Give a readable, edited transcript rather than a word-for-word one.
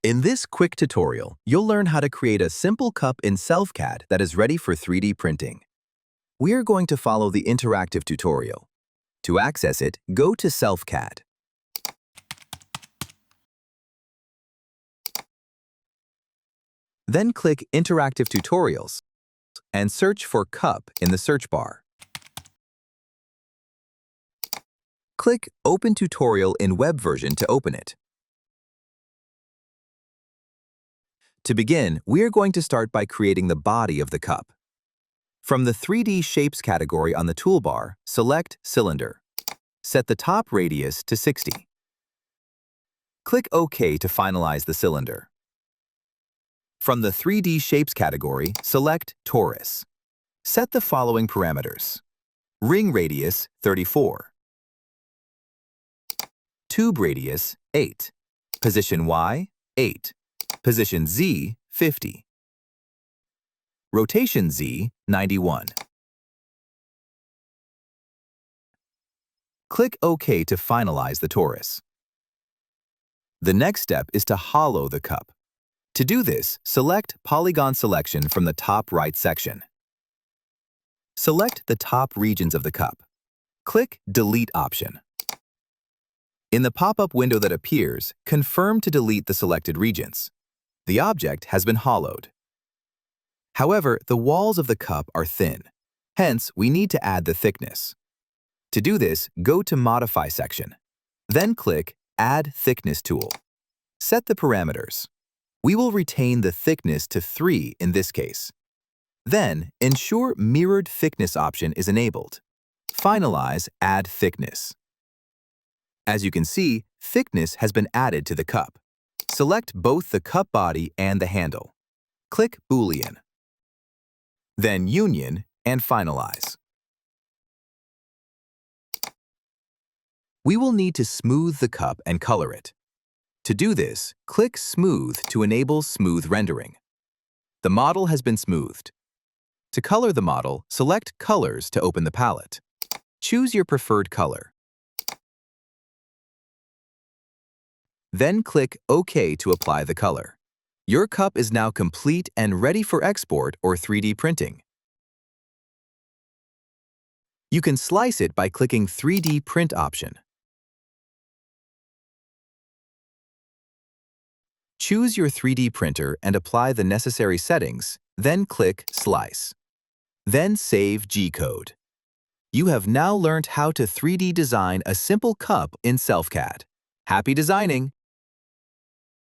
In this quick tutorial, you'll learn how to create a simple cup in SelfCAD that is ready for 3D printing. We are going to follow the interactive tutorial. To access it, go to SelfCAD. Then click Interactive Tutorials and search for Cup in the search bar. Click Open Tutorial in web version to open it. To begin, we are going to start by creating the body of the cup. From the 3D Shapes category on the toolbar, select Cylinder. Set the top radius to 60. Click OK to finalize the cylinder. From the 3D Shapes category, select Torus. Set the following parameters. Ring radius, 34. Tube radius, 8. Position Y, 8. Position Z, 50. Rotation Z, 91. Click OK to finalize the torus. The next step is to hollow the cup. To do this, select Polygon Selection from the top right section. Select the top regions of the cup. Click Delete option. In the pop-up window that appears, confirm to delete the selected regions. The object has been hollowed. However, the walls of the cup are thin. Hence, we need to add the thickness. To do this, go to Modify section. Then click Add Thickness tool. Set the parameters. We will retain the thickness to 3 in this case. Then, ensure Mirrored Thickness option is enabled. Finalize Add Thickness. As you can see, thickness has been added to the cup. Select both the cup body and the handle. Click Boolean. Then Union and finalize. We will need to smooth the cup and color it. To do this, click Smooth to enable smooth rendering. The model has been smoothed. To color the model, select Colors to open the palette. Choose your preferred color. Then click OK to apply the color. Your cup is now complete and ready for export or 3D printing. You can slice it by clicking 3D Print option. Choose your 3D printer and apply the necessary settings, then click Slice. Then save G-code. You have now learned how to 3D design a simple cup in SelfCAD. Happy designing!